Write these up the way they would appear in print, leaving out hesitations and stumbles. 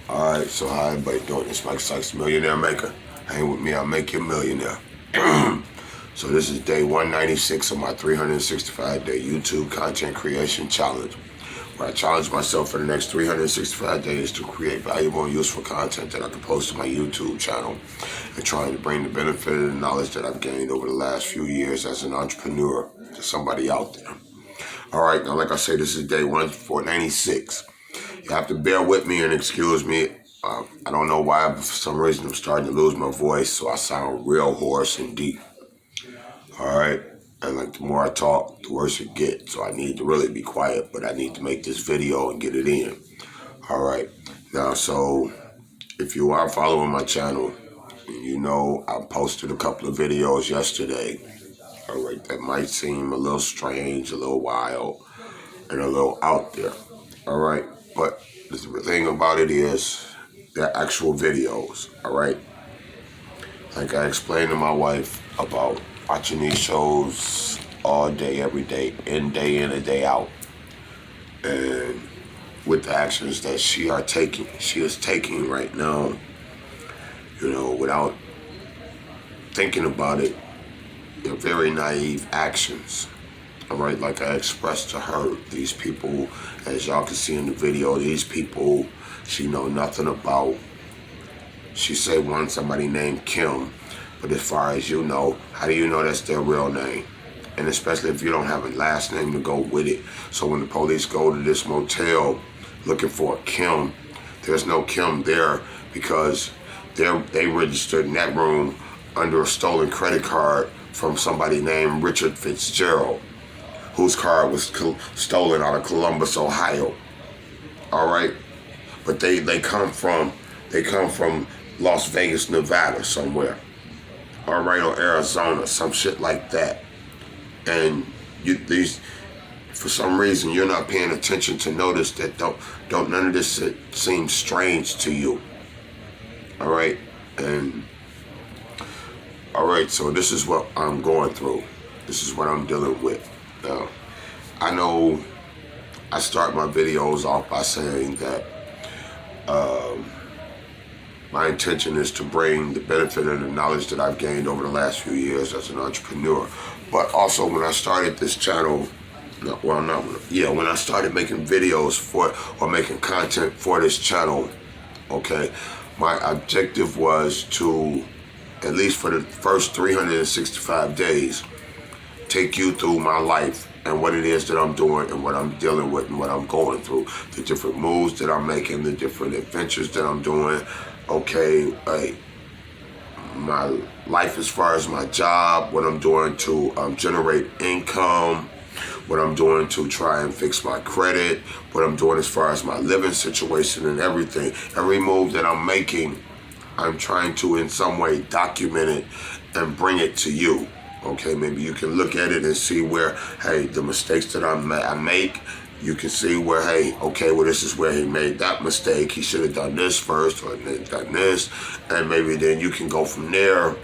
Alright, so how everybody doing? It's Mike Sykes, Millionaire Maker. Hang with me, I'll make you a millionaire. So this is day 196 of my 365-day YouTube content creation challenge, where I challenge myself for the next 365 days to create valuable and useful content that I can post to my YouTube channel, and trying to bring the benefit and the knowledge that I've gained over the last few years as an entrepreneur to somebody out there. Alright, now like I say, this is day 496. You have to bear with me and excuse me. I don't know why, but for some reason I'm starting to lose my voice, so I sound real hoarse and deep. Alright? And like the more I talk, the worse it gets. So I need to really be quiet, but I need to make this video and get it in. Alright? Now, so if you are following my channel, you know I posted a couple of videos yesterday. Alright, that might seem a little strange, a little wild, and a little out there. Alright? But the thing about it is, they're actual videos, alright? Like I explained to my wife about watching these shows all day, every day in and day out. And with the actions that she is taking right now, you know, without thinking about it, they're very naive actions. Alright, like I expressed to her, these people, as y'all can see in the video, these people she know nothing about. She said somebody named Kim, but as far as you know, how do you know that's their real name? And especially if you don't have a last name to go with it. So when the police go to this motel looking for a Kim, there's no Kim there because they registered in that room under a stolen credit card from somebody named Richard Fitzgerald, whose car was stolen out of Columbus, Ohio. All right, but they come from Las Vegas, Nevada, somewhere. All right, or Arizona, some shit like that. And for some reason, you're not paying attention to notice that don't none of this seem strange to you. All right, and all right, so this is what I'm going through. This is what I'm dealing with. Now, I know I start my videos off by saying that my intention is to bring the benefit and the knowledge that I've gained over the last few years as an entrepreneur. But also when I started this channel, when I started making videos or making content for this channel, okay, my objective was to, at least for the first 365 days, take you through my life and what it is that I'm doing and what I'm dealing with and what I'm going through, the different moves that I'm making, the different adventures that I'm doing, okay, my life as far as my job, what I'm doing to generate income, what I'm doing to try and fix my credit, what I'm doing as far as my living situation and everything. Every move that I'm making, I'm trying to in some way document it and bring it to you. Okay, maybe you can look at it and see where, hey, the mistakes that I make, you can see where, hey, okay, well, this is where he made that mistake. He should have done this first or done this. And maybe then you can go from there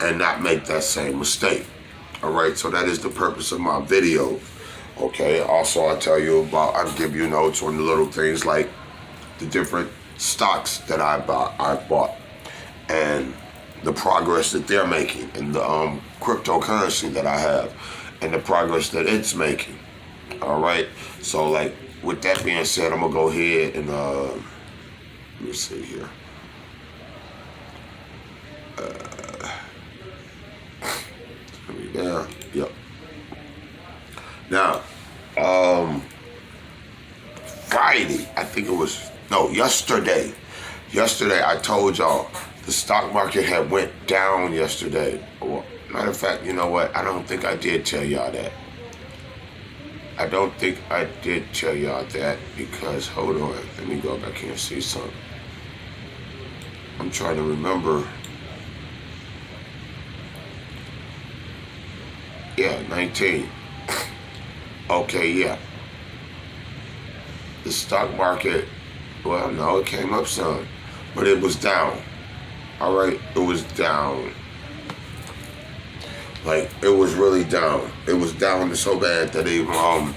and not make that same mistake. All right, so that is the purpose of my video. Okay, also I'll give you notes on the little things like the different stocks that I bought and the progress that they're making, and the cryptocurrency that I have, and the progress that it's making. All right. So, like, with that being said, I'm gonna go ahead and let me see here. Yeah. Yep. Now, Friday, I think it was yesterday. Yesterday, I told y'all the stock market had went down yesterday. Well, matter of fact, you know what? I don't think I did tell y'all that. I don't think I did tell y'all that because, hold on, let me go back here and see something. I'm trying to remember. Yeah, 19. Okay, yeah. The stock market, well, no, it came up some, but it was down. All right, it was down. Like, it was really down. It was down so bad that even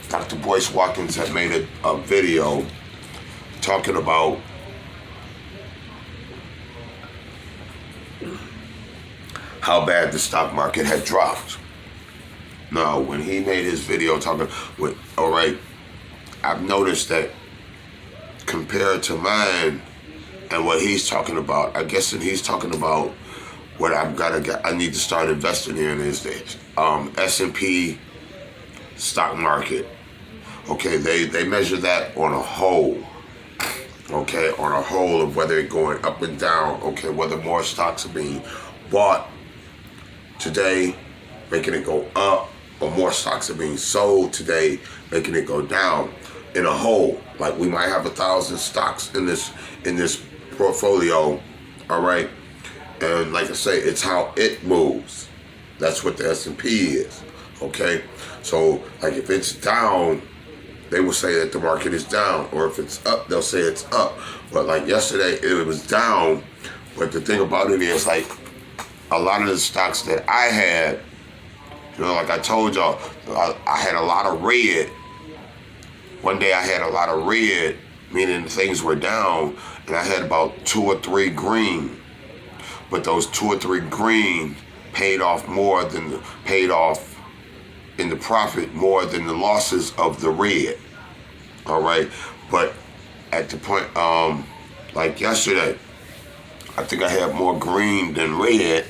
Dr. Boyce Watkins had made a video talking about how bad the stock market had dropped. Now, when he made his video talking with, all right, I've noticed that compared to mine and what he's talking about, I guess that he's talking about what I need to start investing in is the S&P stock market. Okay, they measure that on a whole. Okay, on a whole of whether it's going up and down. Okay, whether more stocks are being bought today, making it go up, or more stocks are being sold today, making it go down. In a whole, like we might have 1,000 stocks in this portfolio, all right. And like I say, it's how it moves. That's what the S&P is. Okay, so like if it's down, they will say that the market is down, or if it's up, they'll say it's up. But like yesterday, it was down. But the thing about it is, like a lot of the stocks that I had, you know, like I told y'all, I had a lot of red. One day I had a lot of red, meaning things were down, and I had about 2 or 3 green. But those 2 or 3 green paid off in the profit more than the losses of the red. All right, but at the point, like yesterday, I think I had more green than red.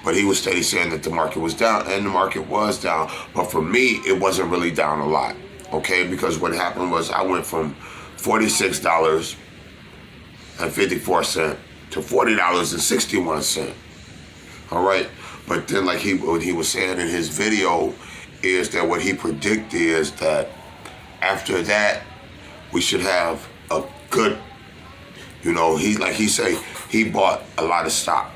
But he was steady saying that the market was down, and the market was down. But for me, it wasn't really down a lot. Okay, because what happened was I went from $46.54 to $40.61. All right, but then like what he was saying in his video is that what he predicted is that after that we should have a good, you know, he bought a lot of stock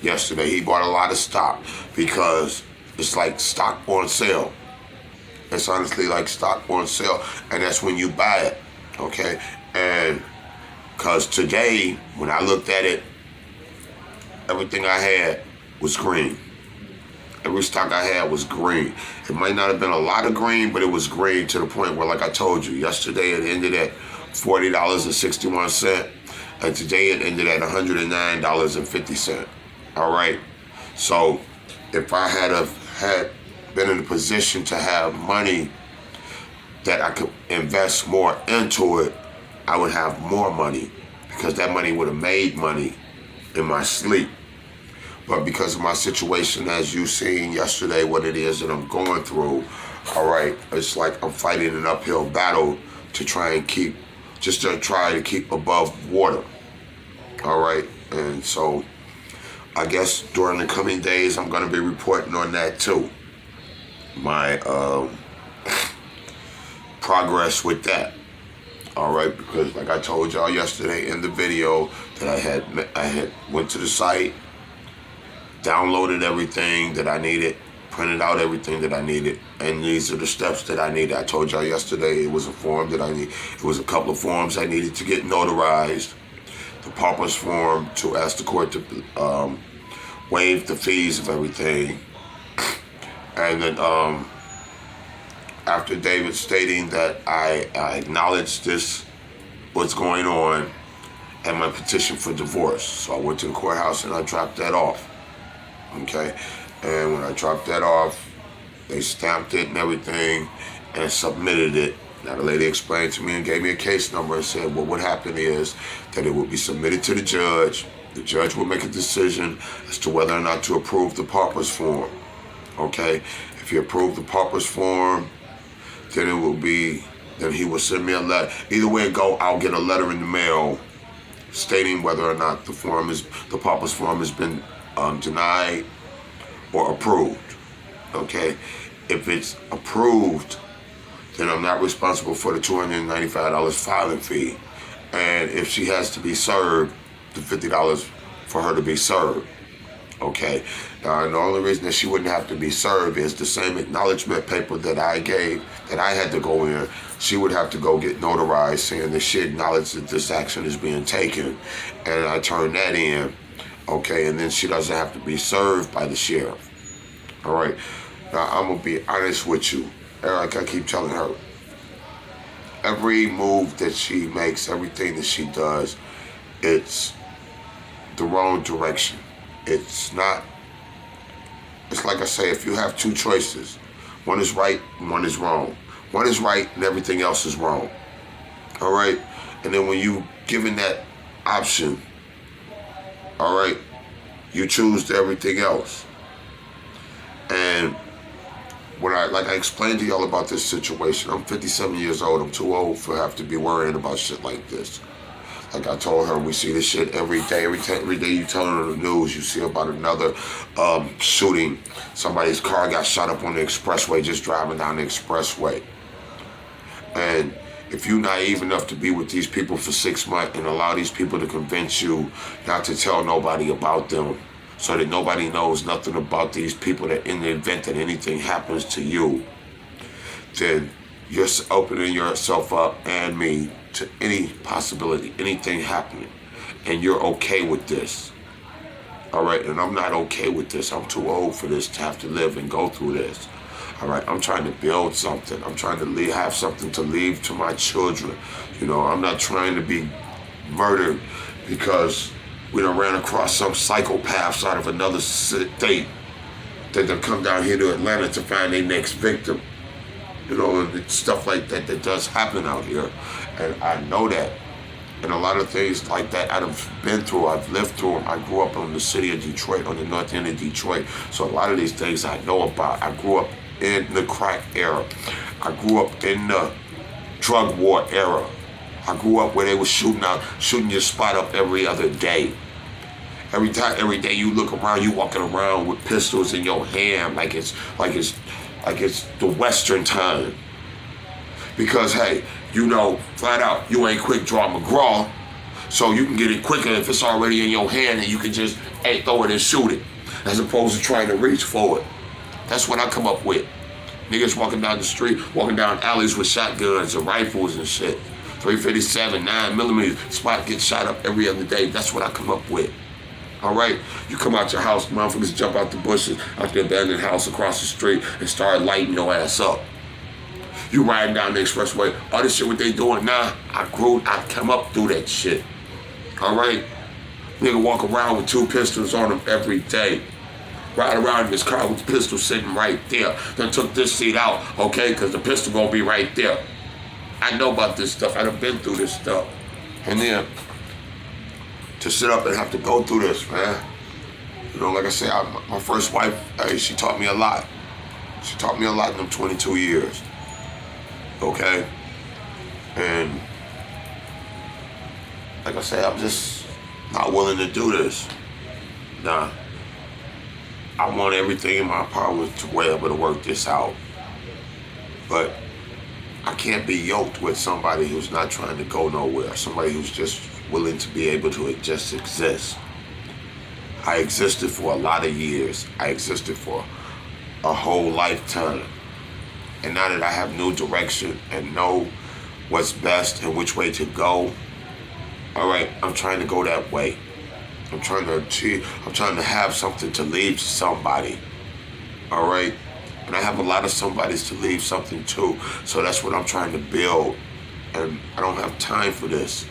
yesterday. He bought a lot of stock because it's like stock on sale. It's honestly like stock on sale, and that's when you buy it, okay? And because today, when I looked at it, everything I had was green. Every stock I had was green. It might not have been a lot of green, but it was green to the point where, like I told you, yesterday it ended at $40.61, and today it ended at $109.50. All right? So if I had been in a position to have money that I could invest more into it, I would have more money, because that money would have made money in my sleep. But because of my situation, as you seen yesterday, what it is that I'm going through, all right, it's like I'm fighting an uphill battle to try to keep above water. All right, and so I guess during the coming days, I'm going to be reporting on that too. My progress with that. All right, because like I told y'all yesterday in the video that I had went to the site, downloaded everything that I needed, printed out everything that I needed, and these are the steps that I needed. I told y'all yesterday it was a form that it was a couple of forms I needed to get notarized. The paupers form to ask the court to waive the fees of everything. And then after David stating that I acknowledged this, what's going on, and my petition for divorce. So I went to the courthouse and I dropped that off. Okay? And when I dropped that off, they stamped it and everything and submitted it. Now the lady explained to me and gave me a case number and said, well, what happened is that it will be submitted to the judge. The judge will make a decision as to whether or not to approve the paupers form. Okay? If he approves the paupers form, then he will send me a letter. Either way it go, I'll get a letter in the mail stating whether or not the paupers form has been denied or approved. Okay? If it's approved, then I'm not responsible for the $295 filing fee. And if she has to be served, the $50 for her to be served. Okay? Now, the only reason that she wouldn't have to be served is the same acknowledgement paper that I gave, that I had to go in. She would have to go get notarized saying that she acknowledged that this action is being taken. And I turned that in. Okay? And then she doesn't have to be served by the sheriff. All right? Now, I'm going to be honest with you. Like I keep telling her, every move that she makes, everything that she does, it's the wrong direction. It's not, it's like I say, if you have two choices, one is right and one is wrong. One is right and everything else is wrong. All right? And then when you given that option, all right, you choose everything else. And like I explained to y'all about this situation, I'm 57 years old. I'm too old for have to be worrying about shit like this. Like I told her, we see this shit every day. Every day you tell her on the news, you see about another shooting. Somebody's car got shot up on the expressway, just driving down the expressway. And if you're naive enough to be with these people for 6 months and allow these people to convince you not to tell nobody about them, so that nobody knows nothing about these people, that in the event that anything happens to you, then you're opening yourself up and me to any possibility, anything happening. And you're okay with this. All right, and I'm not okay with this. I'm too old for this to have to live and go through this. All right, I'm trying to build something. I'm trying to have something to leave to my children. You know, I'm not trying to be murdered because we done ran across some psychopaths out of another state that they'll come down here to Atlanta to find their next victim. You know, and stuff like that does happen out here. And I know that. And a lot of things like that I've been through, I've lived through them. I grew up in the city of Detroit, on the north end of Detroit. So a lot of these things I know about. I grew up in the crack era. I grew up in the drug war era. I grew up where they were shooting your spot up every other day. Every day you look around, you walking around with pistols in your hand like it's the Western time. Because hey, you know, flat out, you ain't quick draw McGraw, so you can get it quicker if it's already in your hand and you can just throw it and shoot it, as opposed to trying to reach for it. That's what I come up with. Niggas walking down the street, walking down alleys with shotguns and rifles and shit. 357, 9mm, spot gets shot up every other day. That's what I come up with. All right, you come out your house, motherfuckers jump out the bushes, out the abandoned house across the street and start lighting your ass up. You riding down the expressway, all this shit what they doing now, I come up through that shit. All right, nigga walk around with 2 pistols on him every day. Ride around in his car with the pistol sitting right there. Then took this seat out, okay, because the pistol gonna be right there. I know about this stuff, I done been through this stuff. And then, to sit up and have to go through this, man. You know, like I said, my first wife, hey, she taught me a lot. She taught me a lot in them 22 years. Okay? And like I said, I'm just not willing to do this. Nah. I want everything in my power to be able to work this out. But I can't be yoked with somebody who's not trying to go nowhere. Somebody who's just willing to be able to just exist. I existed for a lot of years. I existed for a whole lifetime. And now that I have new direction and know what's best and which way to go, all right, I'm trying to go that way. I'm trying to achieve, I'm trying to have something to leave to somebody. All right? And I have a lot of somebodies to leave something to. So that's what I'm trying to build. And I don't have time for this.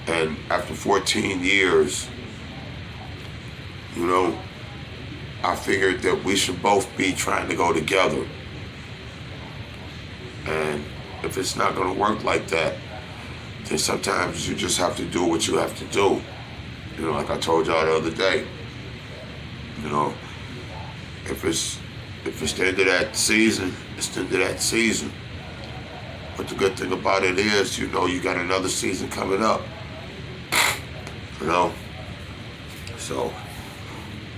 And after 14 years, you know, I figured that we should both be trying to go together. And if it's not going to work like that, then sometimes you just have to do what you have to do. You know, like I told y'all the other day, you know, if it's the end of that season, it's the end of that season. But the good thing about it is, you know, you got another season coming up. You know? So,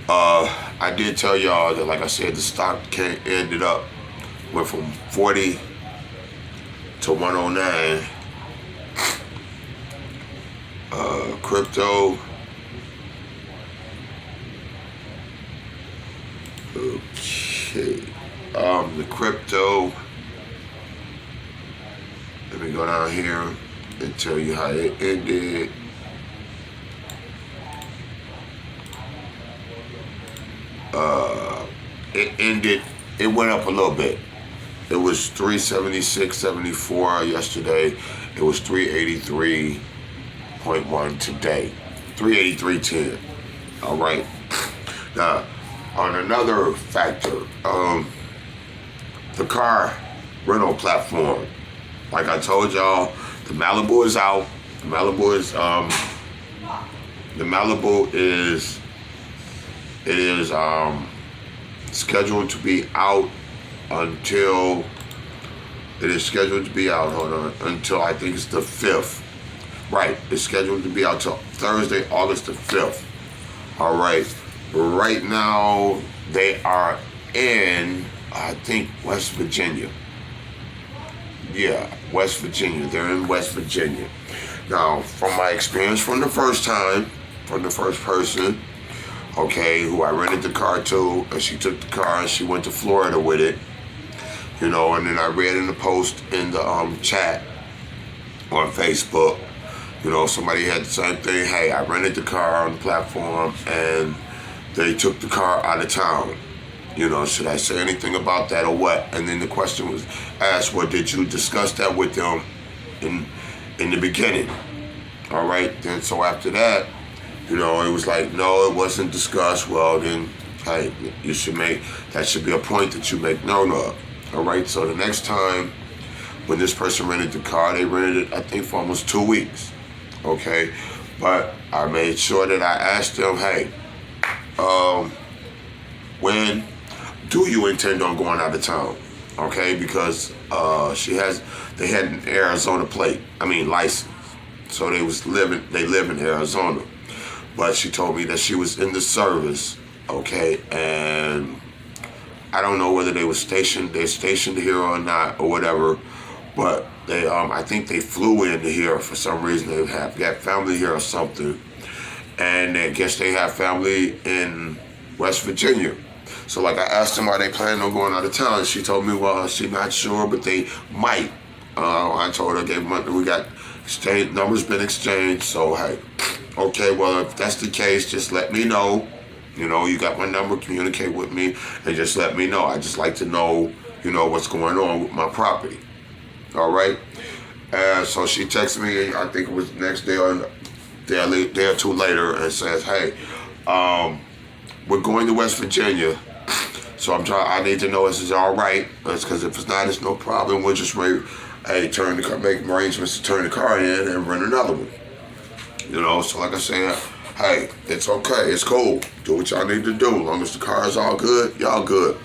I did tell y'all that, like I said, the stock ended up, went from 40 to 109. Crypto. Okay. The crypto. Let me go down here and tell you how it ended. It went up a little bit. It was 376.74 yesterday. It was 383.1 today. 383.10. All right. Now, on another factor, the car rental platform. Like I told y'all, the Malibu is out. The Malibu is scheduled to be out until it is scheduled to be out. Hold on, until I think it's the 5th. Right, it's scheduled to be out till Thursday, August the 5th. All right. Right now, they are in, I think, West Virginia. Yeah, West Virginia. They're in West Virginia. Now, from my experience from the first person, okay, who I rented the car to, and she took the car and she went to Florida with it, and then I read in the post in the chat on Facebook, somebody had the same thing. Hey, I rented the car on the platform and they took the car out of town. Should I say anything about that or what? And then the question was asked, well, did you discuss that with them in the beginning? All right. Then so after that, it was like, no, it wasn't discussed. Well, then, hey, that should be a point that you make note of. All right. So the next time when this person rented the car, they rented it, I think, for almost 2 weeks. Okay. But I made sure that I asked them, hey, when do you intend on going out of town? Okay, because they had an Arizona license. So they live in Arizona. But she told me that she was in the service, okay, and I don't know whether they're stationed here or not or whatever, but they I think they flew into here for some reason. They have got family here or something. And I guess they have family in West Virginia. So like I asked them, are they planning on going out of town? And she told me, well, she's not sure, but they might. I told her, we got numbers been exchanged. So, hey, okay, well, if that's the case, just let me know. You got my number, communicate with me, and just let me know. I just like to know, what's going on with my property. All right? And so she texted me, I think it was the next day or a day or two later, and says, hey, we're going to West Virginia, so I need to know if this is all right, because if it's not, it's no problem. We'll just make arrangements to turn the car in and rent another one. So like I said, hey, it's okay, it's cool. Do what y'all need to do. As long as the car is all good, y'all good.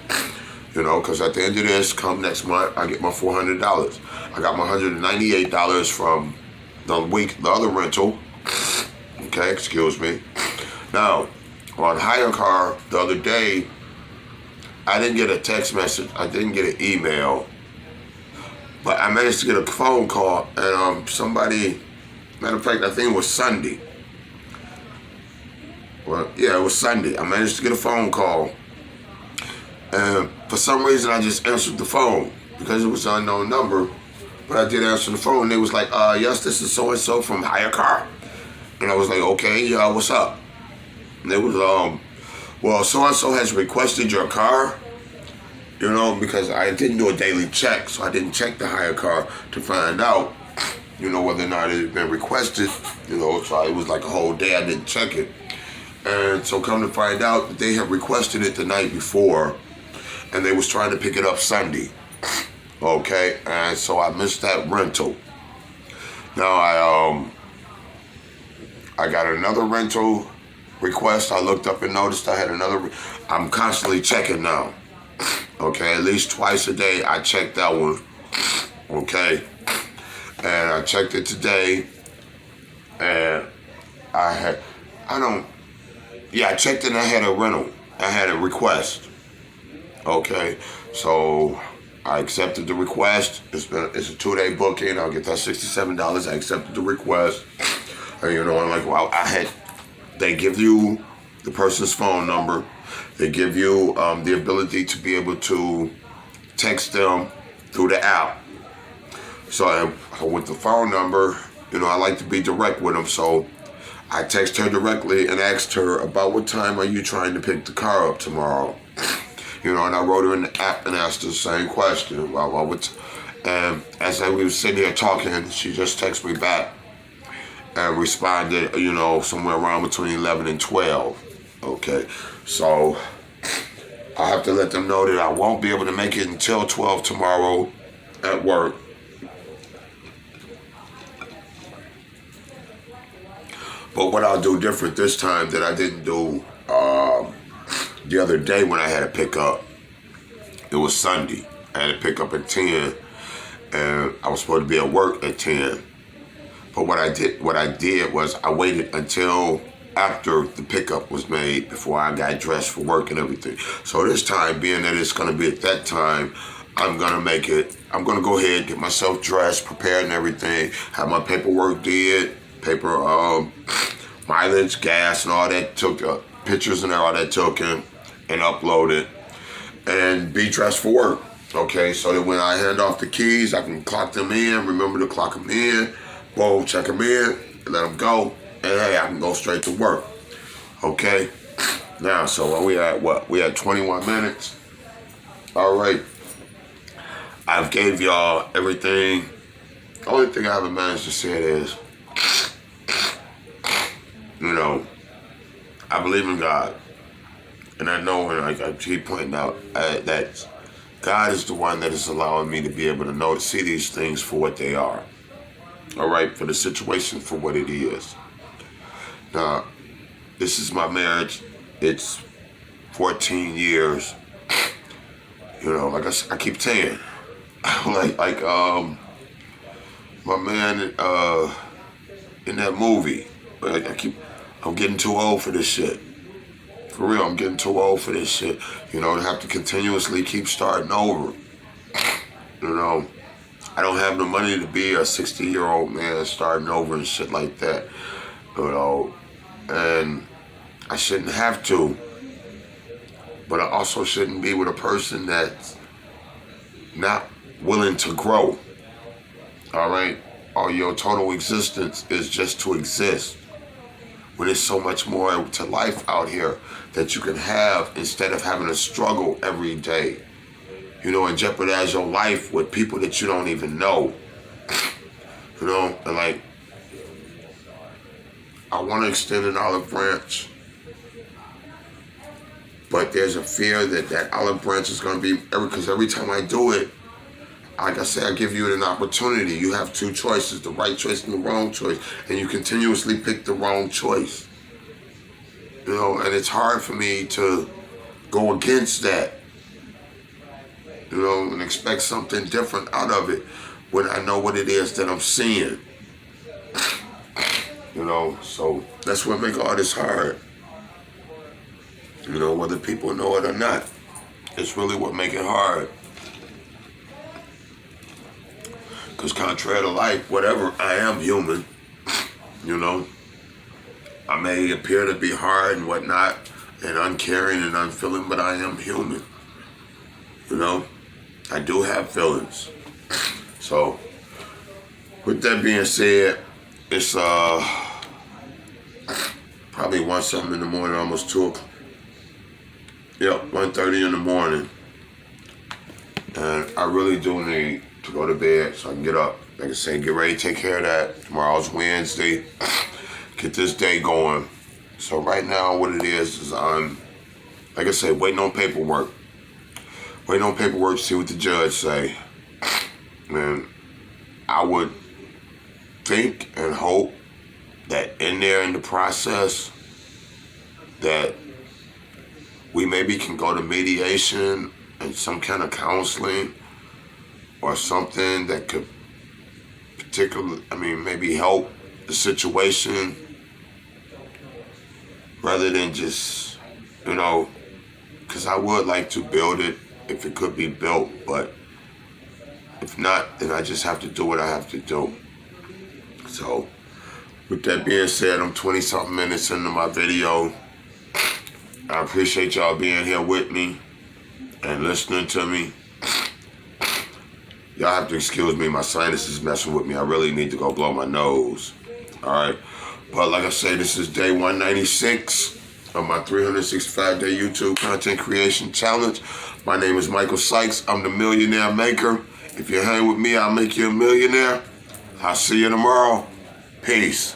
Because at the end of this, come next month, I get my $400. I got my $198 from the other rental. Okay, excuse me. Now, on hire car the other day, I didn't get a text message. I didn't get an email, but I managed to get a phone call, and somebody, matter of fact, I think it was Sunday. Well, yeah, it was Sunday. I managed to get a phone call, and for some reason, I just answered the phone because it was an unknown number. But I did answer the phone, and they was like, yes, this is so and so from hire car, and I was like, okay, yeah, what's up? And it was, well, so-and-so has requested your car, because I didn't do a daily check, so I didn't check the hire car to find out, whether or not it had been requested, so it was like a whole day I didn't check it. And so come to find out that they had requested it the night before, and they was trying to pick it up Sunday, okay? And so I missed that rental. Now I got another rental request. I looked up and noticed I had another. I'm constantly checking now. Okay, at least twice a day I check that one. Okay, and I checked it today, and I checked it and I had a rental. I had a request. Okay, so I accepted the request. It's a 2-day booking. I'll get that $67. I accepted the request. And, I'm like, well, they give you the person's phone number. They give you the ability to be able to text them through the app. So with the phone number, I like to be direct with them. So I text her directly and asked her, about what time are you trying to pick the car up tomorrow? And I wrote her in the app and asked her the same question. And as we were sitting here talking, she just texted me back and responded, somewhere around between 11 and 12. Okay, so I have to let them know that I won't be able to make it until 12 tomorrow at work. But what I'll do different this time that I didn't do the other day when I had to pick up, it was Sunday. I had to pick up at 10, and I was supposed to be at work at 10. But what I did was I waited until after the pickup was made before I got dressed for work and everything. So this time, being that it's going to be at that time, I'm going to go ahead, get myself dressed, prepared and everything, have my paperwork did, mileage, gas and all that, took pictures and all that taken and uploaded, and be dressed for work. Okay, so that when I hand off the keys, I can clock them in, remember to clock them in, boom, check them in, let them go, and hey, I can go straight to work. Okay, now, so are we at what? We at 21 minutes. All right, I've gave y'all everything. The only thing I haven't managed to say is, I believe in God. And I know, and I keep pointing out that God is the one that is allowing me to be able to see these things for what they are. All right, for the situation for what it is. Now, this is my marriage. It's 14 years. Like I keep saying, my man in that movie. I'm getting too old for this shit. For real, I'm getting too old for this shit. To have to continuously keep starting over. I don't have the money to be a 60-year-old man starting over and shit like that. And I shouldn't have to. But I also shouldn't be with a person that's not willing to grow. All right? Or your total existence is just to exist. When there's so much more to life out here that you can have instead of having to struggle every day. And jeopardize your life with people that you don't even know. And I want to extend an olive branch, but there's a fear that olive branch is going to be, because every time I do it, like I say, I give you an opportunity. You have two choices, the right choice and the wrong choice, and you continuously pick the wrong choice. And it's hard for me to go against that, and expect something different out of it when I know what it is that I'm seeing. So that's what makes all this hard. Whether people know it or not, it's really what makes it hard. Because contrary to life, whatever, I am human. I may appear to be hard and whatnot, and uncaring and unfeeling, but I am human. I do have feelings. So, with that being said, it's probably 1-something in the morning, almost 2 o'clock. Yep, 1:30 in the morning. And I really do need to go to bed so I can get up. Like I say, get ready, take care of that. Tomorrow's Wednesday. Get this day going. So right now what it is I'm, like I say, waiting on paperwork. Waiting on paperwork to see what the judge say. And I would think and hope that in the process that we maybe can go to mediation and some kind of counseling or something that could maybe help the situation rather than just, because I would like to build it if it could be built, but if not, then I just have to do what I have to do. So, with that being said, I'm 20-something minutes into my video. I appreciate y'all being here with me and listening to me. Y'all have to excuse me, my sinus is messing with me. I really need to go blow my nose. All right. But like I say, this is day 196 of my 365-day YouTube content creation challenge. My name is Michael Sykes. I'm the Millionaire Maker. If you hang with me, I'll make you a millionaire. I'll see you tomorrow. Peace.